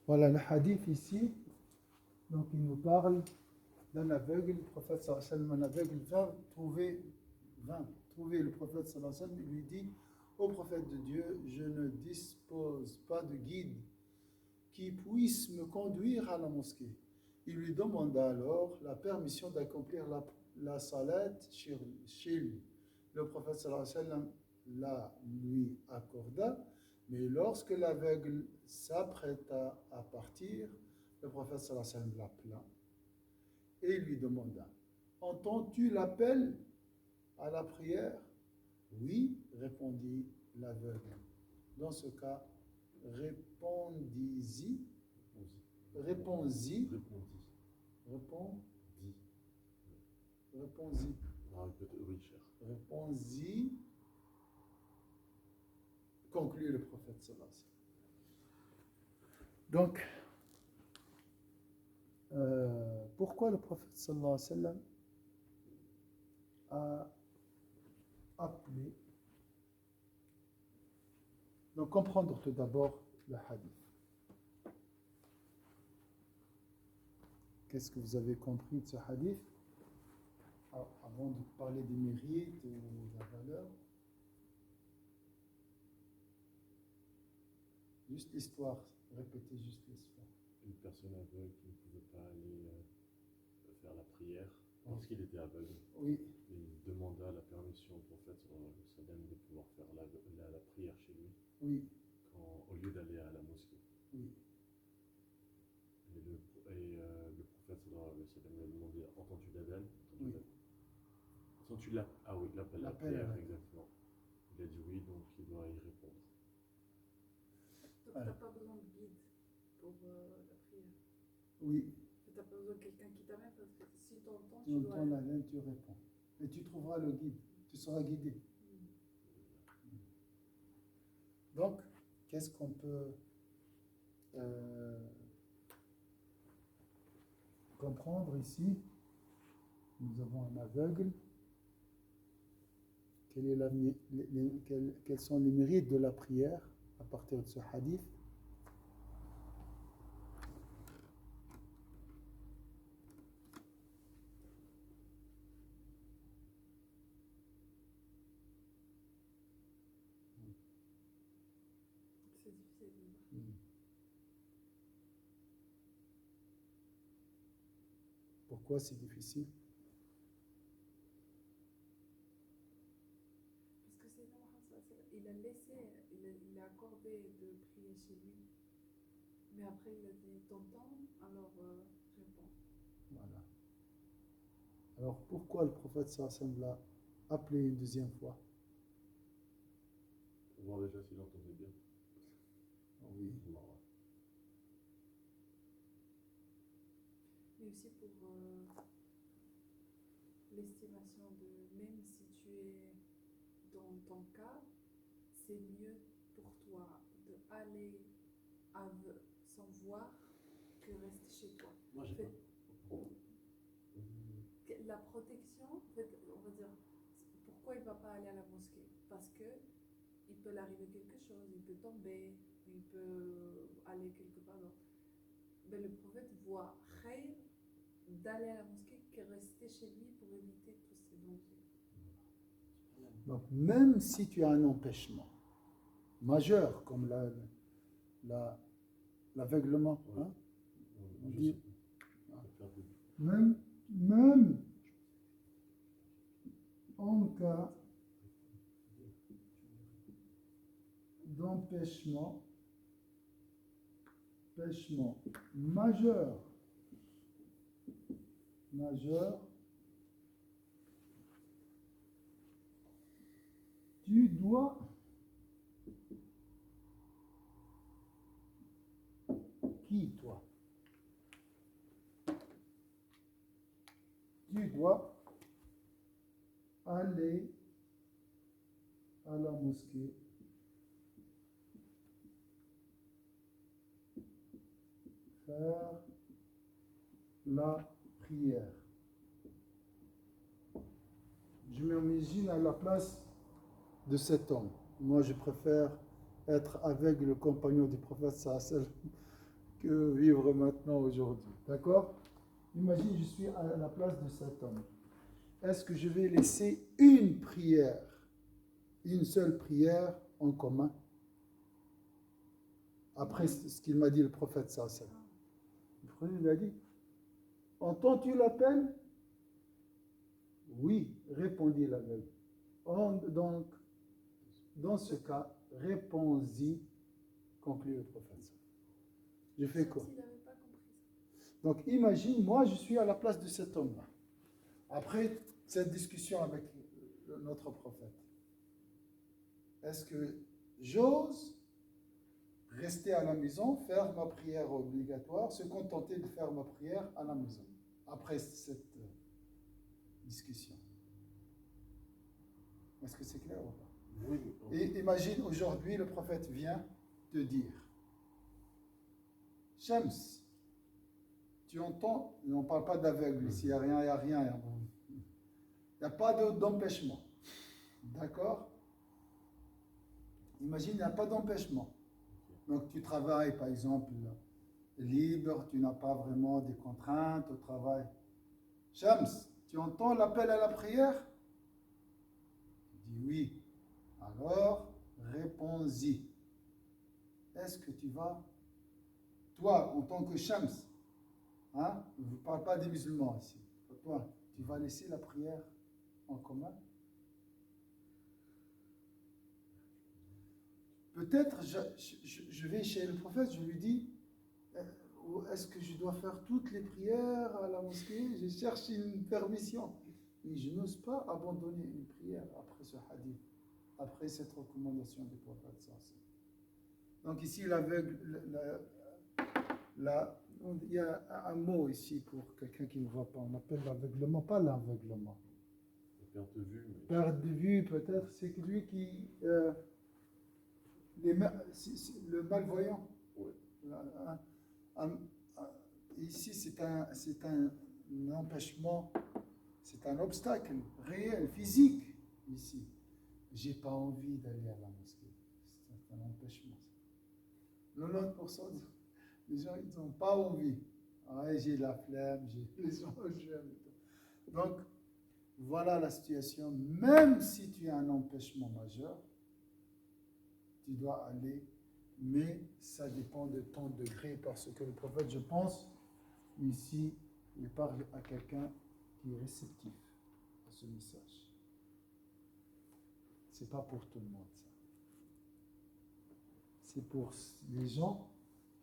Voilà le hadith ici. Donc il nous parle d'un aveugle. Le prophète sallallahu alayhi wa sallam, un aveugle, vint trouver le prophète sallallahu alayhi wa sallam et lui dit: Ô prophète de Dieu, je ne dispose pas de guide qui puisse me conduire à la mosquée. Il lui demanda alors la permission d'accomplir la salat chez lui. Le prophète sallallahu alayhi wa sallam la lui accorda, mais lorsque l'aveugle s'apprêta à partir, le prophète sallallahu alayhi wa sallam l'appela et lui demanda: Entends-tu l'appel à la prière? Oui, répondit l'aveugle. Dans ce cas, répondis-y, réponds-y, réponds-y, réponds-y, conclut le prophète sallallahu alayhi wa sallam. Donc, pourquoi le prophète sallallahu alayhi wa sallam a appelé? Donc, comprendre tout d'abord le hadith. Qu'est-ce que vous avez compris de ce hadith? Alors, avant de parler des mérites ou de la valeur, juste l'histoire, répétez juste l'histoire. Une personne aveugle qui ne pouvait pas aller faire la prière parce qu'il était aveugle. Oui. Et il demanda la permission au prophète de pouvoir faire la prière chez lui. Oui. Au lieu d'aller à la mosquée. Oui. Et le prophète lui a demandé: Entends-tu l'adhan? Oui. Entends-tu l'appel à la prière, exactement. Il a dit oui, donc il doit y répondre. Donc tu n'as pas besoin de guide pour la prière. Oui. Tu n'as pas besoin de quelqu'un qui t'amène, parce que si tu entends, tu entends l'adhan, tu réponds. Et tu trouveras le guide, tu seras guidé. Donc, qu'est-ce qu'on peut comprendre ici? Nous avons un aveugle. Quels sont les mérites de la prière à partir de ce hadith? C'est difficile de voir. Pourquoi c'est difficile? Parce que il a accordé de prier chez lui. Mais après, il a dit: T'entends, alors réponds. Voilà. Alors pourquoi le prophète sallallahu alayhi wa sallam l'a appelé une deuxième fois? Pour voir déjà s'il entendait bien. Oui. Mais aussi pour l'estimation de, même si tu es dans ton cas, c'est mieux pour toi d'aller sans voir que rester chez toi. Moi, j'ai La protection, en fait, on va dire, pourquoi il ne va pas aller à la mosquée? Parce que il peut l'arriver quelque chose, il peut tomber, il peut aller quelque part d'autre. Mais le prophète voit khayr d'aller à la mosquée que rester chez lui pour éviter tous ces dangers. Donc, même si tu as un empêchement majeur, comme l'aveuglement, hein, on dit, même en cas d'empêchement majeur, tu dois toi? Tu dois aller à la mosquée faire la prière. Je m'imagine à la place de cet homme. Moi, je préfère être avec le compagnon du prophète sallallahu alayhi wa sallam que vivre maintenant aujourd'hui. D'accord? Imagine, je suis à la place de cet homme. Est-ce que je vais laisser une prière, une seule prière en commun? Après ce qu'il m'a dit le prophète sallallahu. Le prophète lui a dit, entends-tu l'appel? Oui, répondit l'aveugle. Donc, dans ce cas, réponds-y, conclut le prophète. Je fais quoi? Donc, imagine, moi, je suis à la place de cet homme-là. Après cette discussion avec notre prophète, est-ce que j'ose rester à la maison, faire ma prière obligatoire, se contenter de faire ma prière à la maison, après cette discussion? Est-ce que c'est clair ou pas? Oui. Et imagine, aujourd'hui, le prophète vient te dire, Shams, tu entends, on ne parle pas d'aveugle ici, il n'y a rien, il n'y a rien. Il n'y a pas d'empêchement. D'accord? Imagine, il n'y a pas d'empêchement. Donc tu travailles, par exemple, libre, tu n'as pas vraiment des contraintes au travail. Shams, tu entends l'appel à la prière? Tu dis oui. Alors, réponds-y. Est-ce que tu vas, toi, en tant que Shams, hein, je ne parle pas des musulmans ici, toi, tu vas laisser la prière en commun? Peut-être je vais chez le prophète, je lui dis, est-ce que je dois faire toutes les prières à la mosquée? Je cherche une permission. Mais je n'ose pas abandonner une prière après ce hadith, après cette recommandation du prophète. Donc ici, l'aveugle, il y a un mot ici pour quelqu'un qui ne voit pas. On appelle l'aveuglement, pas l'aveuglement. Perte de vue. Mais... Perte de vue, peut-être, c'est lui qui... le malvoyant. Ouais. Ici, c'est un empêchement, c'est un obstacle réel, physique. Ici, j'ai pas envie d'aller à la mosquée. C'est un empêchement. 90% des gens, ils n'ont pas envie. Ah, j'ai la flemme, j'ai les gens, j'aime. Donc, voilà la situation. Même si tu as un empêchement majeur, tu dois aller, mais ça dépend de ton degré, parce que le prophète, je pense, ici, il parle à quelqu'un qui est réceptif à ce message. C'est pas pour tout le monde, ça. C'est pour les gens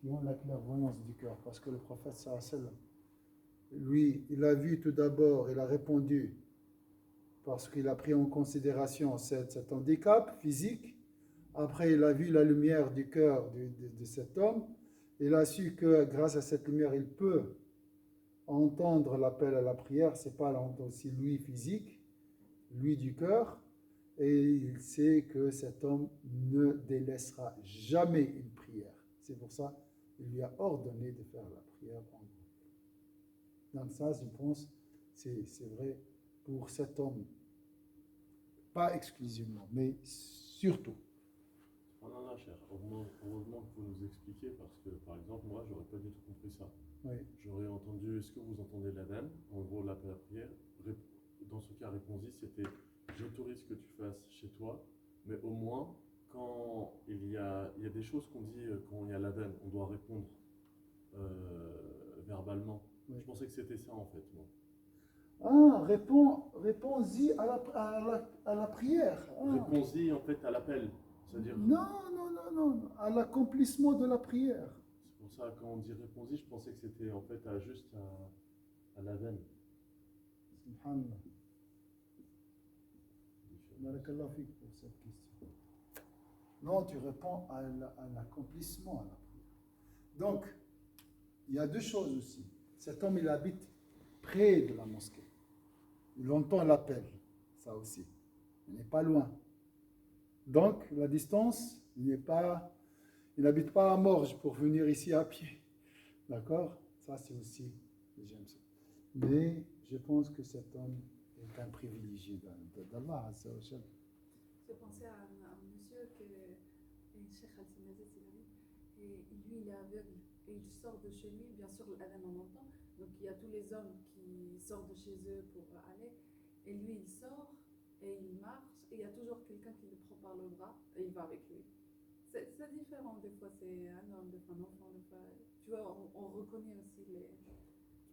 qui ont la clairvoyance du cœur, parce que le prophète, sallallahu alayhi wa sallam, lui, il a vu tout d'abord, il a répondu, parce qu'il a pris en considération cet handicap physique. Après, il a vu la lumière du cœur de cet homme. Il a su que grâce à cette lumière, il peut entendre l'appel à la prière. Ce n'est pas aussi lui physique, lui du cœur. Et il sait que cet homme ne délaissera jamais une prière. C'est pour ça qu'il lui a ordonné de faire la prière en groupe. Donc ça, je pense, c'est vrai pour cet homme. Pas exclusivement, mais surtout. Oh non, là, cher. Heureusement que vous nous expliquez, parce que, par exemple, moi, j'aurais pas du tout compris ça. Oui. J'aurais entendu, est-ce que vous entendez l'adhan? En gros, l'appel à prière. Dans ce cas, réponse-y, c'était, j'autorise que tu fasses chez toi, mais au moins, quand il y a des choses qu'on dit, quand il y a l'adhan, on doit répondre verbalement. Oui. Je pensais que c'était ça, en fait, moi. Ah, réponds-y à la prière. Ah. Réponds-y, en fait, à l'appel. C'est-à-dire... Non, à l'accomplissement de la prière. C'est pour ça, quand on dit réponds-y, je pensais que c'était en fait juste à l'adhan. Subhanallah. Barakallah fik pour cette question. Non, tu réponds à l'accomplissement à la prière. Donc, il y a deux choses aussi. Cet homme, il habite près de la mosquée. Il entend l'appel, ça aussi. Il n'est pas loin. Donc, la distance, il n'habite pas à Morges pour venir ici à pied. D'accord? Ça, c'est aussi, j'aime ça. Mais je pense que cet homme est un privilégié d'Allah. J'ai pensé à un monsieur que Cheikh Al-Sinazet, et lui, il est aveugle. et il sort de chez lui, bien sûr l'adhan en entend, donc il y a tous les hommes qui sortent de chez eux pour aller, et lui il sort, et il marche, et il y a toujours quelqu'un qui le prend par le bras, et il va avec lui. C'est différent, des fois c'est un homme, des fois un enfant, des fois... Tu vois, on reconnaît aussi les...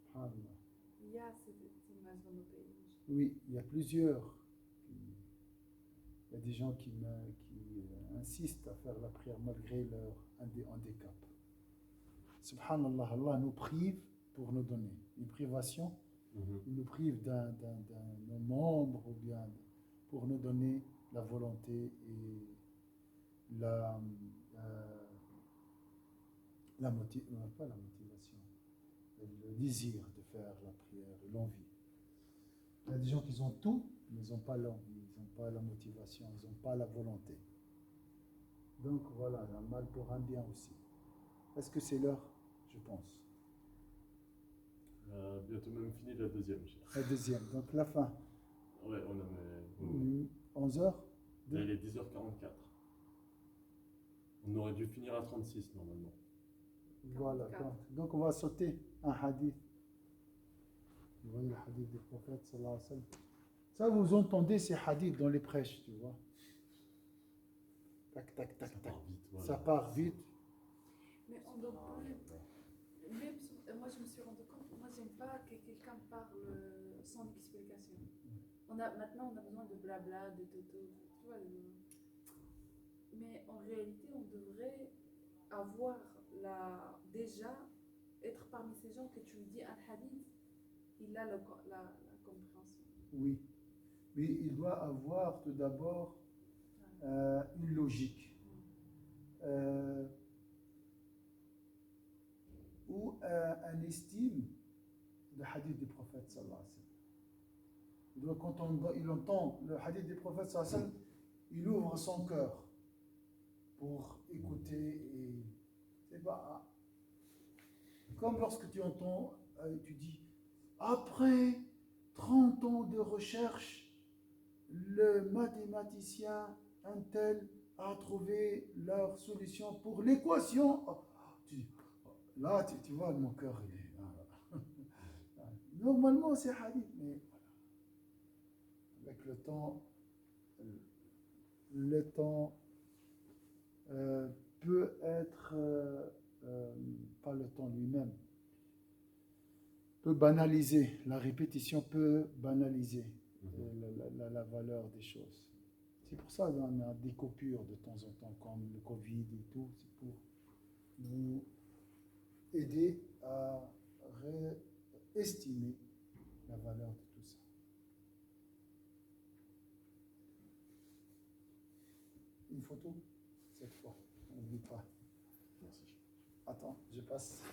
Subhanallah. Il y a cette image dans nos pays. Oui, il y a plusieurs. Il y a des gens qui insistent à faire la prière malgré leur handicap. Subhanallah, Allah nous prive pour nous donner une privation. Il nous prive d'un membre ou bien pour nous donner la volonté et pas la motivation, le désir de faire la prière, l'envie. Il y a des gens qui ont tout, mais ils n'ont pas l'envie, ils n'ont pas la motivation, ils n'ont pas la volonté. Donc voilà, un mal pour un bien aussi. Est-ce que c'est l'heure? Je pense. Bientôt même fini la deuxième. La deuxième, donc la fin. Ouais, on a 11h? Là, il est 10h44. On aurait dû finir à 36 normalement. Voilà, 44. donc on va sauter un hadith. Vous voyez le hadith du prophète sallallahu alayhi wa sallam. Ça, vous entendez ces hadiths dans les prêches, tu vois. Tac, tac, tac, Ça tac. part vite. Voilà. Ça part vite. Mais on doit plus... Même moi je me suis rendu compte, moi j'aime pas que quelqu'un parle sans explication. Maintenant on a besoin de blabla, de toto, tu vois. Mais en réalité on devrait avoir déjà être parmi ces gens que tu lui dis un hadith, il a la compréhension. Oui. Mais il doit avoir tout d'abord une logique. Ou un estime du hadith du prophète sallallahu alayhi wa sallam. Quand il entend le hadith du prophète sallallahu alayhi wa sallam, il ouvre son cœur pour écouter et c'est pas comme lorsque tu entends, tu dis après 30 ans de recherche, le mathématicien un tel a trouvé leur solution pour l'équation. Là, tu vois, mon cœur, il est... Normalement, c'est hadith, mais voilà. Avec le temps peut être, pas le temps lui-même, peut banaliser, la répétition peut banaliser la valeur des choses. C'est pour ça qu'on a des coupures de temps en temps, comme le Covid et tout, c'est pour nous aider à réestimer la valeur de tout ça. Une photo, cette fois, n'oublie pas. Merci. Attends, je passe.